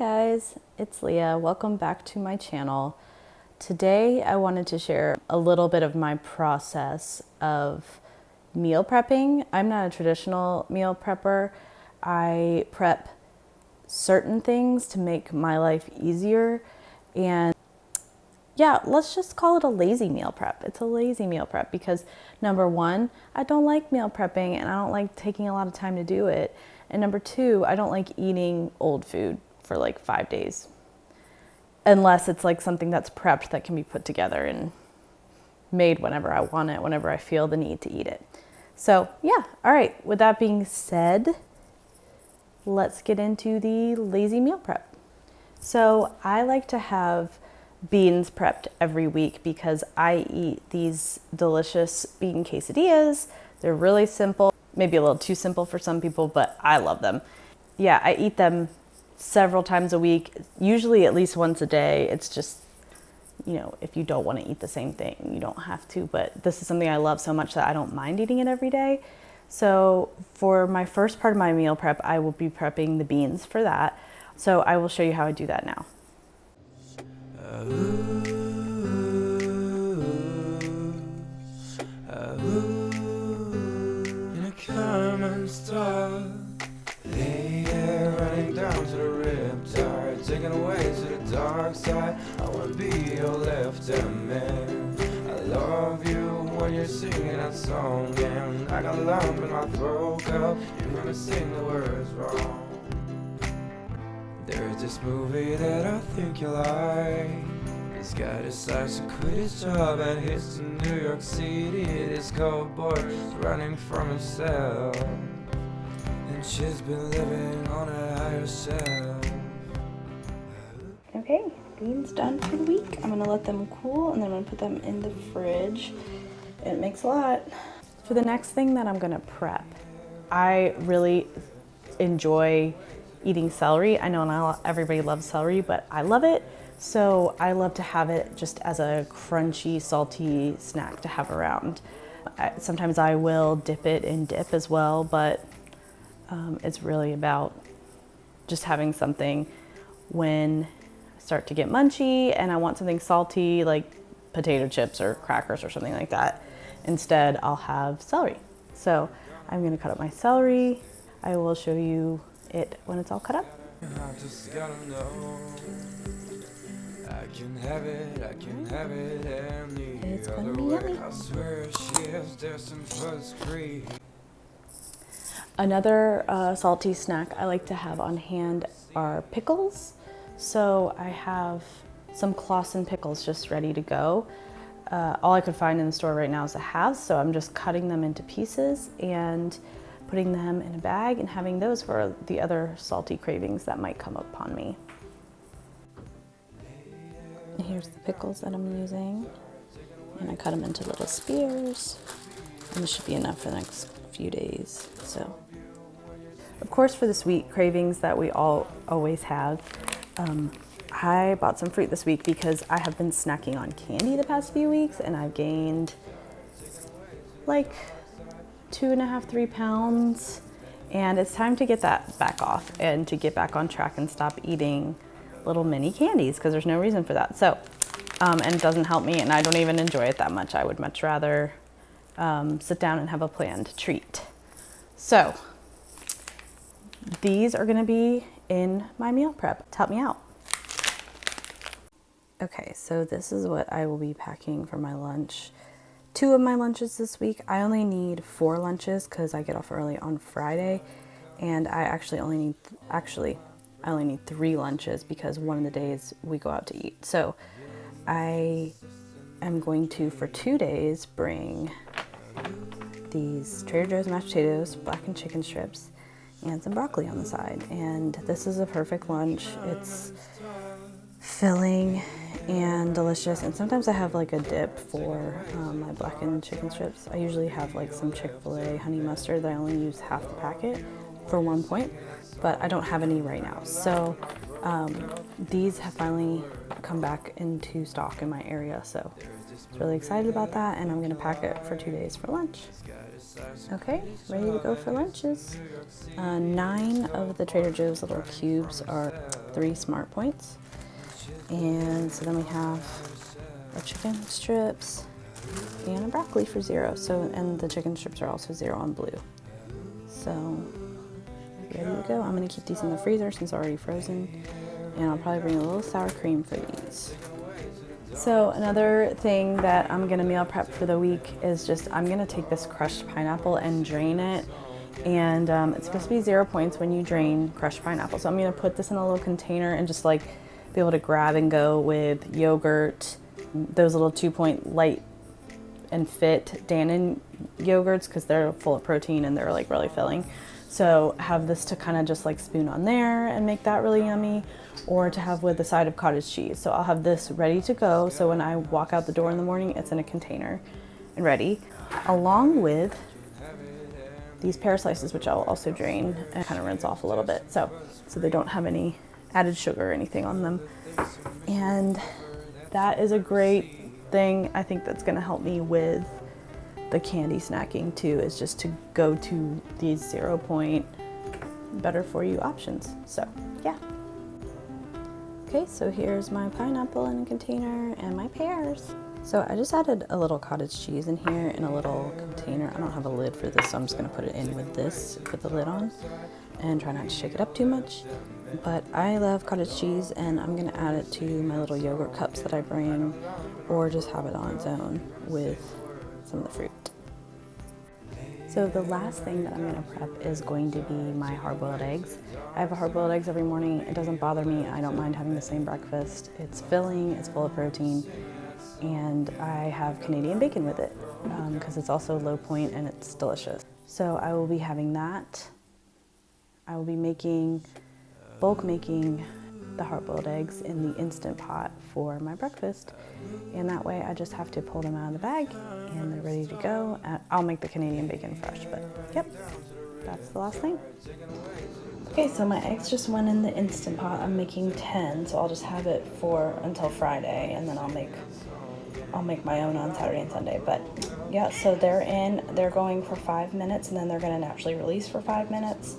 guys, it's Leah. Welcome back to my channel. Today I wanted to share a little bit of my process of meal prepping. I'm not a traditional meal prepper. I prep certain things to make my life easier, and yeah, let's just call it a lazy meal prep. It's a lazy meal prep because number one, I don't like meal prepping and I don't like taking a lot of time to do it. And number two, I don't like eating old food for like 5 days. Unless it's like something that's prepped that can be put together and made whenever I want it, whenever I feel the need to eat it. So yeah, all right, with that being said, let's get into the lazy meal prep. So I like to have beans prepped every week because I eat these delicious bean quesadillas. They're really simple, maybe a little too simple for some people, but I love them. Yeah, I eat them several times a week, usually at least once a day. It's just, you know, if you don't want to eat the same thing, you don't have to, but this is something I love so much that I don't mind eating it every day. So for my first part of my meal prep, I will be prepping the beans for that. So I will show you how I do that now. In a common star, lay there running down to the riptide, taken away to the dark side. I wanna be your left-hand man. I love you when you're singing that song, and I got a lump in my throat, girl. You're gonna sing the words wrong. There's this movie that I think you like. This guy decides to quit his job and hits to New York City. This cowboy is running from himself, and she's been living on a higher shelf. Okay, beans done for the week. I'm gonna let them cool and then I'm gonna put them in the fridge. It makes a lot. For the next thing that I'm gonna prep, I really enjoy eating celery. I know not everybody loves celery, but I love it. So I love to have it just as a crunchy, salty snack to have around. Sometimes I will dip it in dip as well, but it's really about just having something when I start to get munchy and I want something salty like potato chips or crackers or something like that. Instead, I'll have celery. So I'm gonna cut up my celery. I will show you it when it's all cut up. I just gotta know. I can have it any It's gonna other be way. yummy. I swear she is destined for the street. Another salty snack I like to have on hand are pickles. So I have some Claussen pickles just ready to go. All I could find in the store right now is the halves, so I'm just cutting them into pieces and putting them in a bag and having those for the other salty cravings that might come upon me. And here's the pickles that I'm using, and I cut them into little spears, and this should be enough for the next few days. So, of course, for the sweet cravings that we all always have, I bought some fruit this week because I have been snacking on candy the past few weeks, and I've gained like 2.5, 3 pounds, and it's time to get that back off and to get back on track and stop eating little mini candies because there's no reason for that. So, and it doesn't help me, and I don't even enjoy it that much. I would much rather sit down and have a planned treat. So, these are gonna be in my meal prep to help me out. Okay, so this is what I will be packing for my lunch. 2 of my lunches this week. I only need 4 lunches because I get off early on Friday, and I only need 3 lunches because one of the days we go out to eat. So I am going to, for 2 days, bring these Trader Joe's mashed potatoes, blackened chicken strips, and some broccoli on the side. And this is a perfect lunch. It's filling and delicious, and sometimes I have like a dip for my blackened chicken strips. I usually have like some Chick-fil-A honey mustard that I only use half the packet for 1 point, but I don't have any right now. So these have finally come back into stock in my area, so I was really excited about that, and I'm gonna pack it for 2 days for lunch. Okay, ready to go for lunches. 9 of the Trader Joe's little cubes are 3 Smart Points. And so then we have our chicken strips and a broccoli for 0. So, and the chicken strips are also 0 on Blue. So, ready to go. I'm gonna keep these in the freezer since they're already frozen. And I'll probably bring a little sour cream for these. So another thing that I'm gonna meal prep for the week is just, I'm gonna take this crushed pineapple and drain it. And it's supposed to be 0 points when you drain crushed pineapple. So I'm gonna put this in a little container and just like be able to grab and go with yogurt, those little 2-point light and fit Dannon yogurts, because they're full of protein and they're like really filling. So have this to kind of just like spoon on there and make that really yummy, or to have with a side of cottage cheese. So I'll have this ready to go, so when I walk out the door in the morning, it's in a container and ready, along with these pear slices, which I'll also drain and kind of rinse off a little bit, so they don't have any added sugar or anything on them. And that is a great thing. I think that's going to help me with the candy snacking too, is just to go to these 0 point better for you options. So yeah. Okay, so here's my pineapple in a container and my pears. So I just added a little cottage cheese in here in a little container. I don't have a lid for this, so I'm just gonna put it in with this, put the lid on, and try not to shake it up too much. But I love cottage cheese, and I'm gonna add it to my little yogurt cups that I bring, or just have it on its own with some of the fruit. So the last thing that I'm gonna prep is going to be my hard-boiled eggs. I have hard-boiled eggs every morning. It doesn't bother me. I don't mind having the same breakfast. It's filling, it's full of protein, and I have Canadian bacon with it because it's also low point and it's delicious. So I will be having that. I will be bulk making the hard-boiled eggs in the Instant Pot for my breakfast, and that way I just have to pull them out of the bag and they're ready to go. I'll make the Canadian bacon fresh, but yep, that's the last thing. Okay, so my eggs just went in the Instant Pot. I'm making 10, so I'll just have it until Friday, and then I'll make my own on Saturday and Sunday. But yeah, so they're going for 5 minutes, and then they're gonna naturally release for 5 minutes.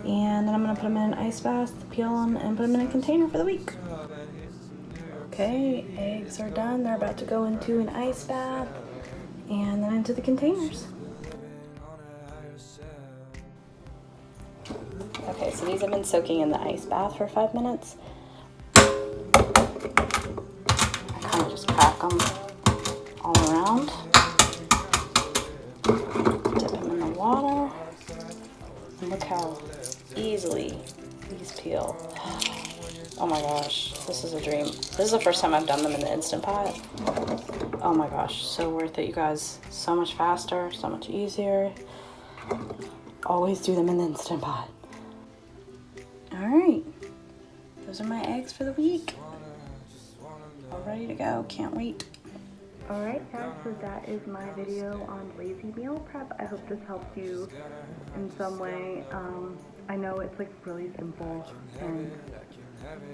And then I'm gonna put them in an ice bath, peel them, and put them in a container for the week. Okay, eggs are done. They're about to go into an ice bath, and then into the containers. Okay, so these have been soaking in the ice bath for 5 minutes. I kind of just pack them all around. Dip them in the water. And look how easily these peel. Oh my gosh, this is a dream. This is the first time I've done them in the Instant Pot. Oh my gosh, so worth it, you guys. So much faster, so much easier. Always do them in the Instant Pot. All right, those are my eggs for the week. All ready to go, can't wait. Alright guys, so that is my video on lazy meal prep. I hope this helps you in some way. I know it's like really simple and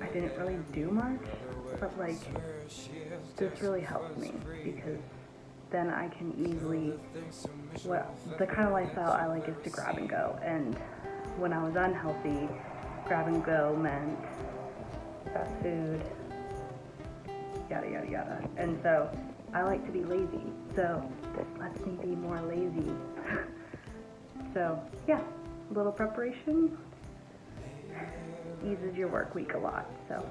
I didn't really do much, but like this really helped me because then I can easily, the kind of lifestyle I like is to grab and go, and when I was unhealthy, grab and go meant fast food, yada yada yada, and so I like to be lazy, so this lets me be more lazy. So yeah, a little preparation eases your work week a lot. So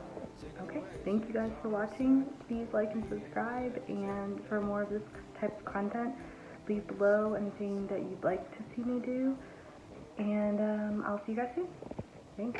okay, thank you guys for watching. Please like and subscribe, and for more of this type of content, leave below anything that you'd like to see me do, and I'll see you guys soon. Thanks.